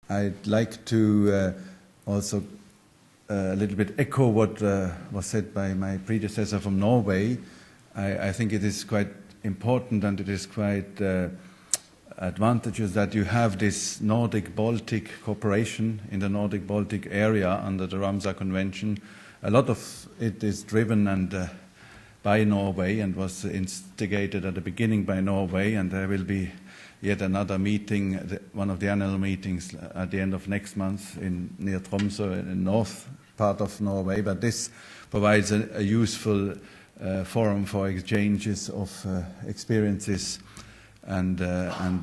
I'd like to also a little bit echo what was said by my predecessor from Norway. I think it is quite important and it is quite advantageous that you have this Nordic-Baltic cooperation in the Nordic-Baltic area under the Ramsar Convention. A lot of it is driven and by Norway and was instigated at the beginning by Norway, and there will be yet another meeting, one of the annual meetings at the end of next month near Tromsø in the north part of Norway. But this provides a useful forum for exchanges of experiences and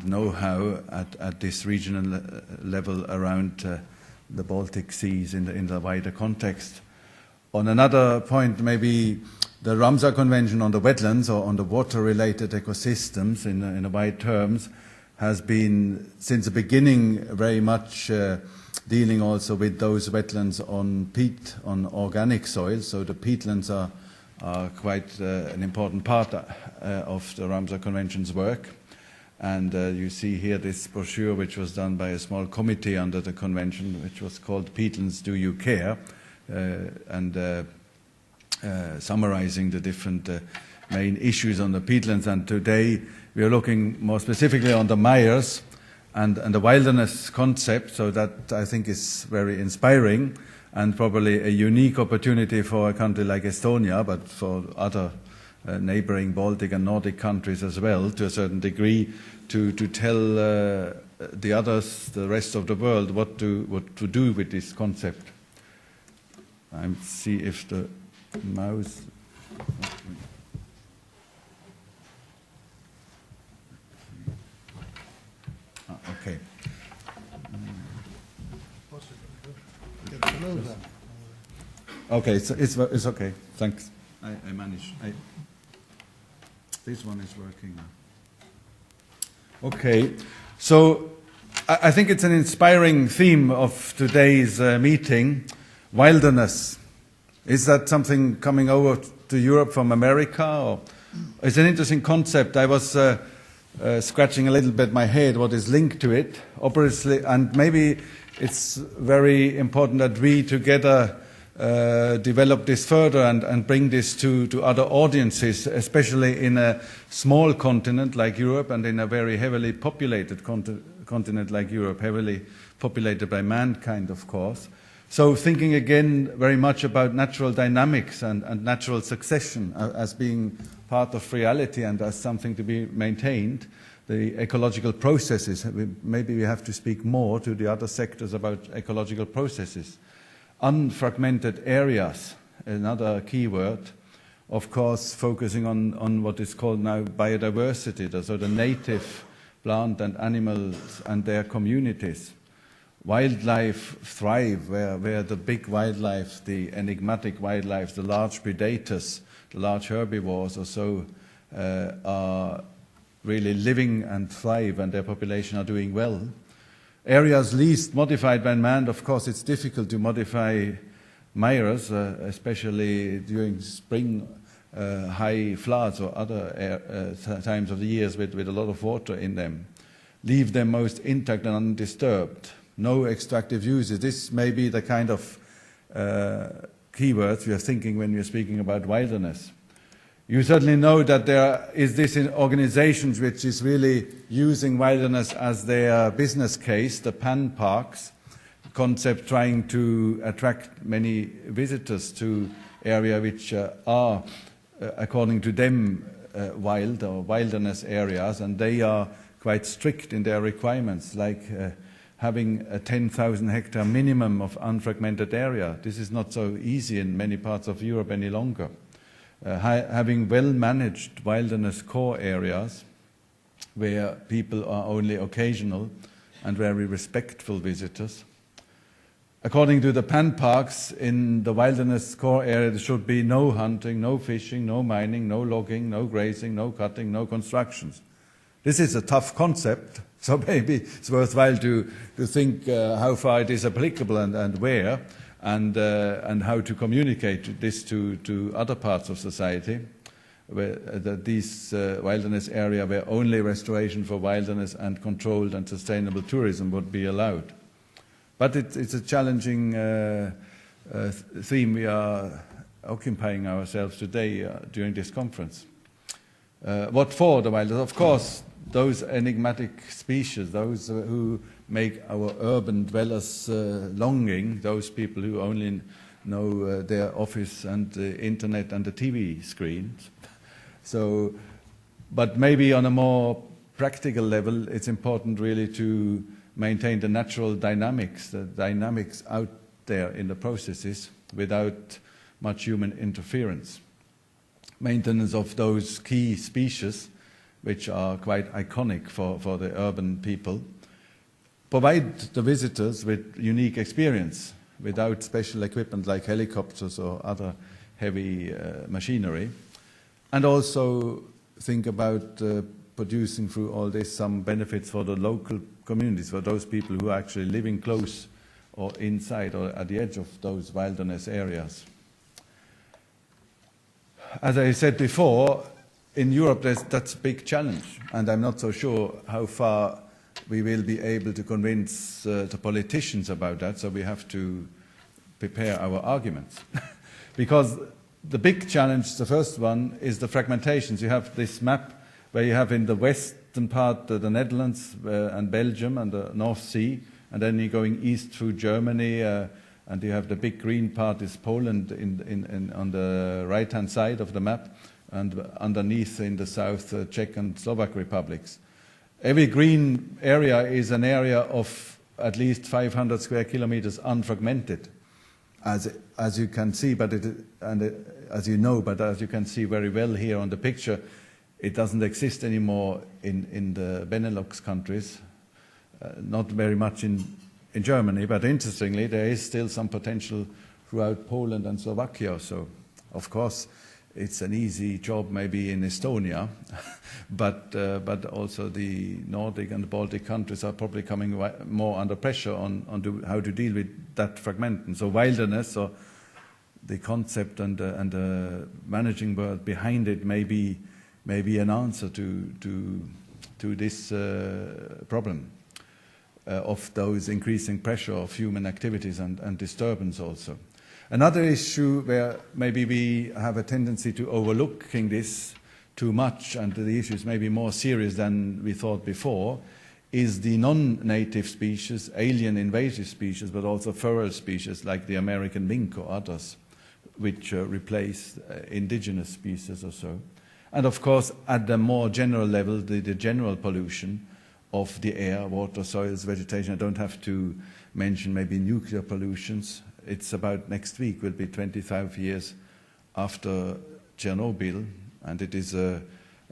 know-how at this regional level around the Baltic seas in the wider context. On another point, maybe the Ramsar Convention on the wetlands or on the water-related ecosystems in wide terms has been, since the beginning, very much dealing also with those wetlands on peat, on organic soil. So the peatlands are quite an important part of the Ramsar Convention's work. And you see here this brochure which was done by a small committee under the convention, which was called Peatlands, Do You Care? Summarizing the different main issues on the peatlands. And today we are looking more specifically on the mires and the wilderness concept, so that I think is very inspiring and probably a unique opportunity for a country like Estonia, but for other neighboring Baltic and Nordic countries as well, to a certain degree, to tell the others, the rest of the world, what to do with this concept. I see if the mouse. Okay. Okay, it's okay. Thanks. I managed. This one is working now. Okay, so I think it's an inspiring theme of today's meeting. Wilderness. Is that something coming over to Europe from America? Or it's an interesting concept. I was scratching a little bit my head what is linked to it, obviously, and maybe it's very important that we together develop this further and bring this to other audiences, especially in a small continent like Europe and in a very heavily populated continent like Europe, heavily populated by mankind, of course. So thinking again very much about natural dynamics and natural succession as being part of reality and as something to be maintained, the ecological processes. Maybe we have to speak more to the other sectors about ecological processes. Unfragmented areas, another key word, of course focusing on what is called now biodiversity, so the native plant and animals and their communities. Wildlife thrive where the big wildlife, the enigmatic wildlife, the large predators, the large herbivores or so are really living and thrive and their population are doing well. Areas least modified by man, of course it's difficult to modify mires, especially during spring high floods or other times of the years with a lot of water in them. Leave them most intact and undisturbed. No extractive uses. This may be the kind of keywords we are thinking when we are speaking about wilderness. You certainly know that there is this in organizations which is really using wilderness as their business case, the pan parks concept, trying to attract many visitors to areas which are, according to them, wild or wilderness areas, and they are quite strict in their requirements, like having a 10,000 hectare minimum of unfragmented area. This is not so easy in many parts of Europe any longer. Having well-managed wilderness core areas where people are only occasional and very respectful visitors. According to the pan parks, in the wilderness core area there should be no hunting, no fishing, no mining, no logging, no grazing, no cutting, no constructions. This is a tough concept, so maybe it's worthwhile to think how far it is applicable and where, and how to communicate this to other parts of society, where these wilderness area where only restoration for wilderness and controlled and sustainable tourism would be allowed. But it's a challenging theme we are occupying ourselves today during this conference. What for the wilderness? Of course, those enigmatic species, those who make our urban dwellers longing, those people who only know their office and the internet and the TV screens. So, but maybe on a more practical level, it's important really to maintain the natural dynamics, the dynamics out there in the processes without much human interference. Maintenance of those key species, which are quite iconic for the urban people, provide the visitors with unique experience without special equipment like helicopters or other heavy machinery, and also think about producing through all this some benefits for the local communities, for those people who are actually living close or inside or at the edge of those wilderness areas. As I said before, in Europe that's a big challenge, and I'm not so sure how far we will be able to convince the politicians about that, so we have to prepare our arguments. Because the big challenge, the first one, is the fragmentations. You have this map where you have in the western part the Netherlands and Belgium and the North Sea, and then you're going east through Germany, and you have the big green part is Poland on the right-hand side of the map, and underneath in the south, Czech and Slovak republics. Every green area is an area of at least 500 square kilometers unfragmented, as you can see, as you know, but as you can see very well here on the picture, it doesn't exist anymore in the Benelux countries, not very much in Germany, but interestingly, there is still some potential throughout Poland and Slovakia. So, of course, it's an easy job maybe in Estonia, but also the Nordic and the Baltic countries are probably coming more under pressure on how to deal with that fragment. And so wilderness, or the concept and the managing word behind it, may be an answer to this problem of those increasing pressure of human activities and disturbance also. Another issue where maybe we have a tendency to overlooking this too much, and the issue is maybe more serious than we thought before, is the non-native species, alien invasive species, but also feral species like the American mink or others, which replace indigenous species or so. And of course, at the more general level, the general pollution of the air, water, soils, vegetation. I don't have to mention maybe nuclear pollutions. It's about next week will be 25 years after Chernobyl, and it is a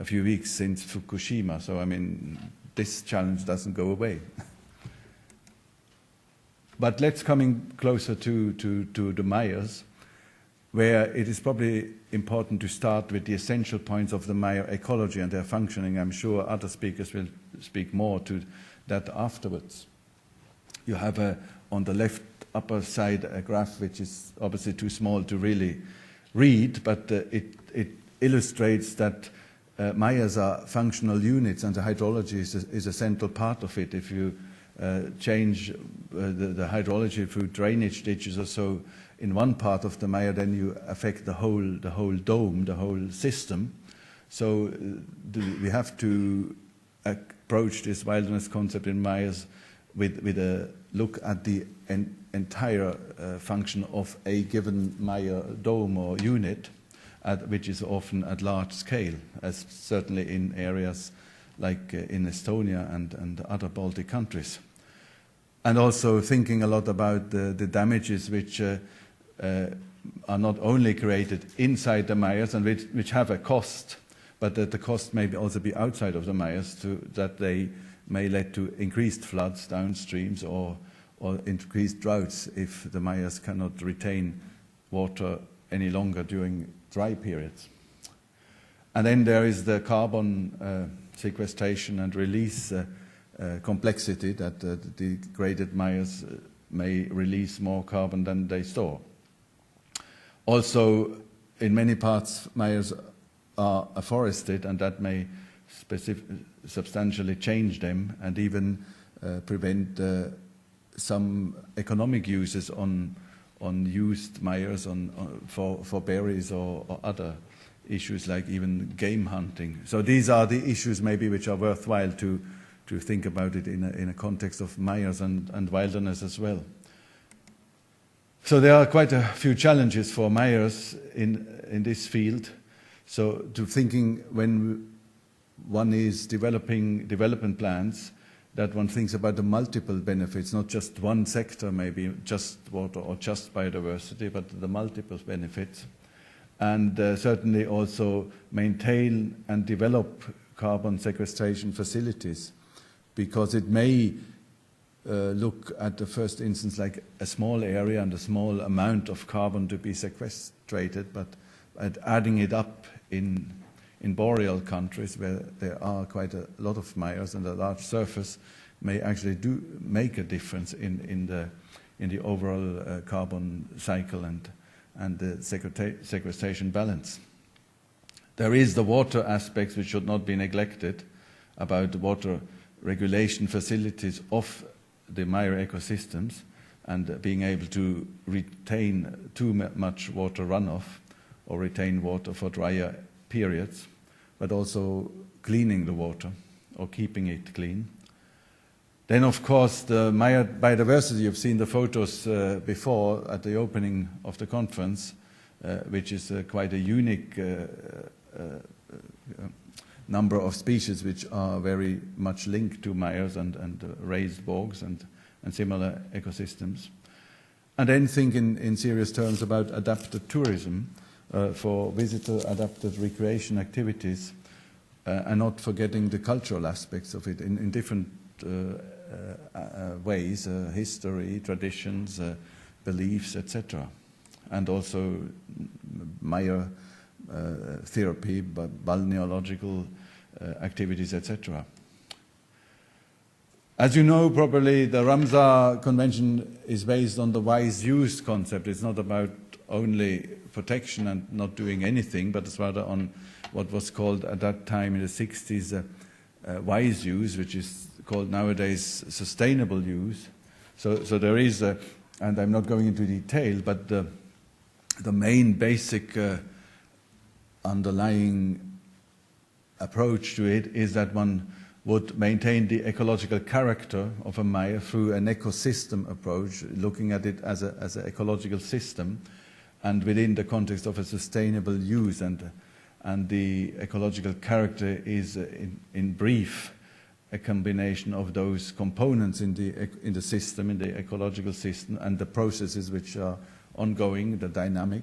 few weeks since Fukushima. So, I mean, this challenge doesn't go away. But let's come closer to the Mayas, where it is probably important to start with the essential points of the Maya ecology and their functioning. I'm sure other speakers will speak more to that afterwards. You have on the left upper side a graph which is obviously too small to really read, but it illustrates that Mayas are functional units, and the hydrology is a central part of it. If you change the hydrology through drainage ditches or so in one part of the Maya, then you affect the whole dome, the whole system. So we have to approach this wilderness concept in Mayas with a look at the entire function of a given Maya dome or unit, which is often at large scale, as certainly in areas like in Estonia and other Baltic countries. And also thinking a lot about the damages which are not only created inside the Mayas and which have a cost, but that the cost may also be outside of the Mayas, that they may lead to increased floods downstreams or increased droughts if the Mayas cannot retain water any longer during dry periods. And then there is the carbon sequestration and release complexity, that the degraded Mayas may release more carbon than they store. Also, in many parts, Mayas are afforested, and that may substantially change them and even prevent some economic uses on used mires for berries or other issues like even game hunting. So these are the issues maybe which are worthwhile to think about it in a context of mires and wilderness as well. So there are quite a few challenges for mires in this field. So to thinking when one is developing development plans, that one thinks about the multiple benefits, not just one sector, maybe just water or just biodiversity, but the multiple benefits. And certainly also maintain and develop carbon sequestration facilities, because it may look at the first instance like a small area and a small amount of carbon to be sequestrated, but at adding it up in boreal countries where there are quite a lot of mires and a large surface may actually make a difference in the overall carbon cycle and the sequestration balance. There is the water aspects which should not be neglected about water regulation facilities of the mire ecosystems and being able to retain too much water runoff or retain water for drier periods, but also cleaning the water or keeping it clean. Then, of course, the biodiversity, you've seen the photos before at the opening of the conference, which is quite a unique number of species which are very much linked to mires and raised bogs and similar ecosystems. And then think in serious terms about adapted tourism, for visitor-adapted recreation activities, and not forgetting the cultural aspects of it in different ways, history, traditions, beliefs, etc. And also mire therapy, balneological activities, etc. As you know probably, the Ramsar Convention is based on the wise use concept. It's not about only protection and not doing anything, but it's rather on what was called at that time in the 60s wise use, which is called nowadays sustainable use. So there is, and I'm not going into detail, but the main basic underlying approach to it is that one would maintain the ecological character of a mire through an ecosystem approach, looking at it as an ecological system, and within the context of a sustainable use. And the ecological character is, in brief, a combination of those components in the system, in the ecological system, and the processes which are ongoing, the dynamic,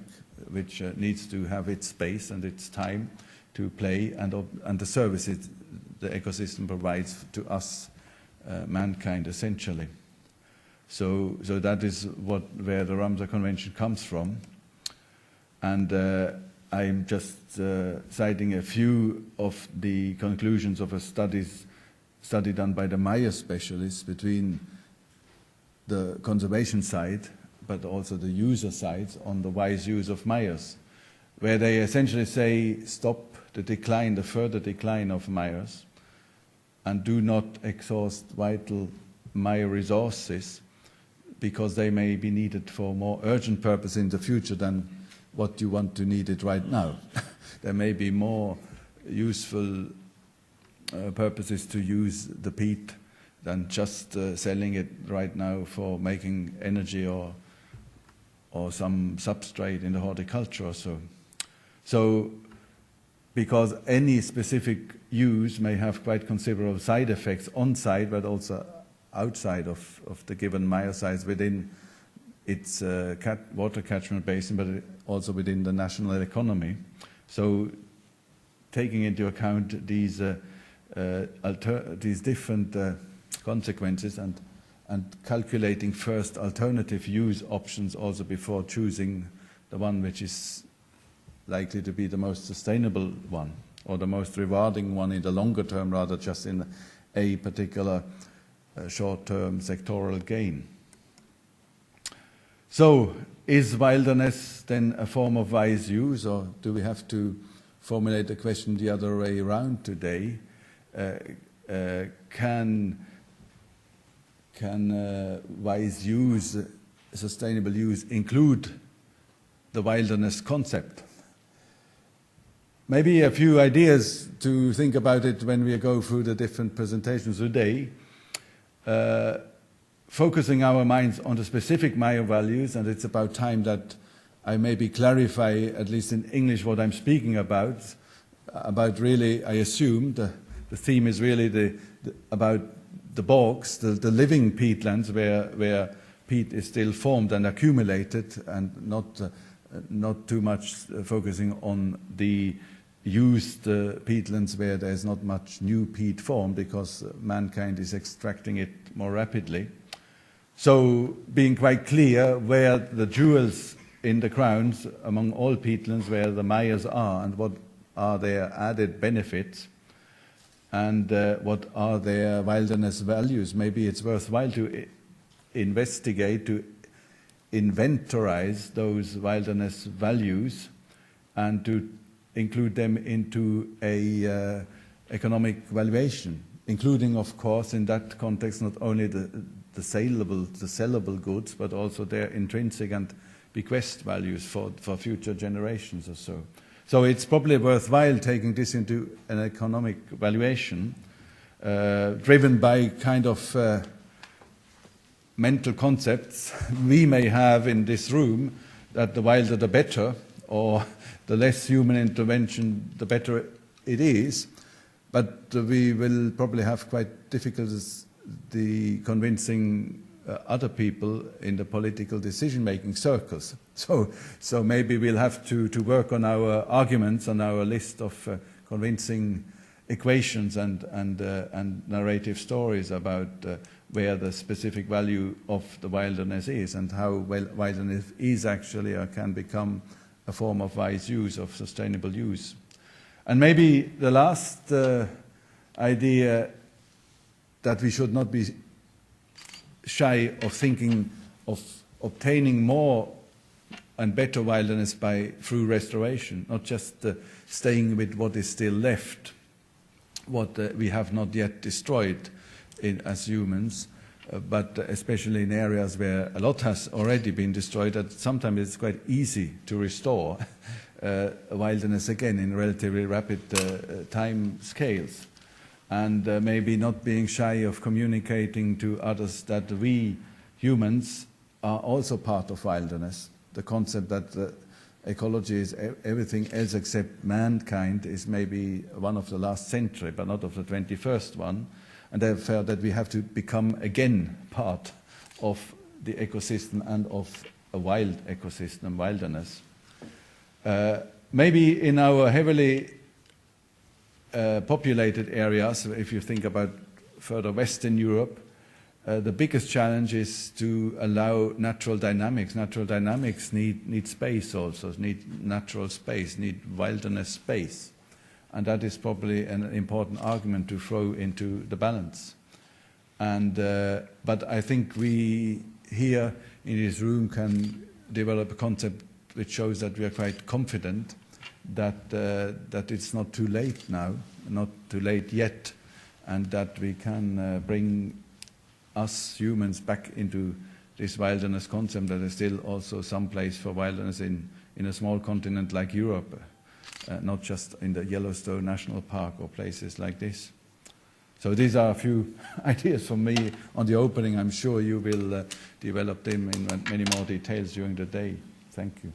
which needs to have its space and its time to play, and the services the ecosystem provides to us, mankind, essentially. So that is where the Ramsar Convention comes from. And I'm just citing a few of the conclusions of a study done by the mire specialists between the conservation side, but also the user side on the wise use of mires, where they essentially say stop the further decline of mires, and do not exhaust vital mire resources, because they may be needed for more urgent purpose in the future than what you want to need it right now. There may be more useful purposes to use the peat than just selling it right now for making energy or some substrate in the horticulture or so. So, because any specific use may have quite considerable side effects on site, but also outside of the given mire sites within its water catchment basin, but also within the national economy. So taking into account these different consequences and calculating first alternative use options also before choosing the one which is likely to be the most sustainable one or the most rewarding one in the longer term, rather just in a particular short-term sectoral gain. So, is wilderness then a form of wise use, or do we have to formulate the question the other way around today? Can wise use, sustainable use, include the wilderness concept? Maybe a few ideas to think about it when we go through the different presentations today. Focusing our minds on the specific Maya values, and it's about time that I maybe clarify, at least in English, what I'm speaking about. About really, I assume, the theme is really about the bogs, the living peatlands where peat is still formed and accumulated, and not too much focusing on the used peatlands where there's not much new peat formed because mankind is extracting it more rapidly. So being quite clear where the jewels in the crowns among all peatlands, where the Mayas are, and what are their added benefits, and what are their wilderness values. Maybe it's worthwhile to investigate, to inventorize those wilderness values and to include them into a economic valuation, including, of course, in that context, not only the sellable goods, but also their intrinsic and bequest values for future generations or so. So it's probably worthwhile taking this into an economic valuation, driven by kind of mental concepts we may have in this room, that the wilder the better, or the less human intervention the better it is. But we will probably have quite difficulties convincing other people in the political decision-making circles. So maybe we'll have to work on our arguments, on our list of convincing equations and narrative stories about where the specific value of the wilderness is, and how wilderness is actually or can become a form of wise use, of sustainable use. And maybe the last idea, that we should not be shy of thinking of obtaining more and better wilderness through restoration, not just staying with what is still left, what we have not yet destroyed as humans, but especially in areas where a lot has already been destroyed, that sometimes it's quite easy to restore wilderness again in relatively rapid time scales. And maybe not being shy of communicating to others that we humans are also part of wilderness. The concept that ecology is everything else except mankind is maybe one of the last century, but not of the 21st one. And therefore that we have to become again part of the ecosystem and of a wild ecosystem, wilderness. Maybe in our heavily populated areas, if you think about further Western Europe, the biggest challenge is to allow natural dynamics. Natural dynamics need space also, need natural space, need wilderness space. And that is probably an important argument to throw into the balance. And but I think we here in this room can develop a concept which shows that we are quite confident that it's not too late now, not too late yet, and that we can bring us humans back into this wilderness concept. That is still also some place for wilderness in a small continent like Europe, not just in the Yellowstone National Park or places like this. So these are a few ideas from me on the opening. I'm sure you will develop them in many more details during the day. Thank you.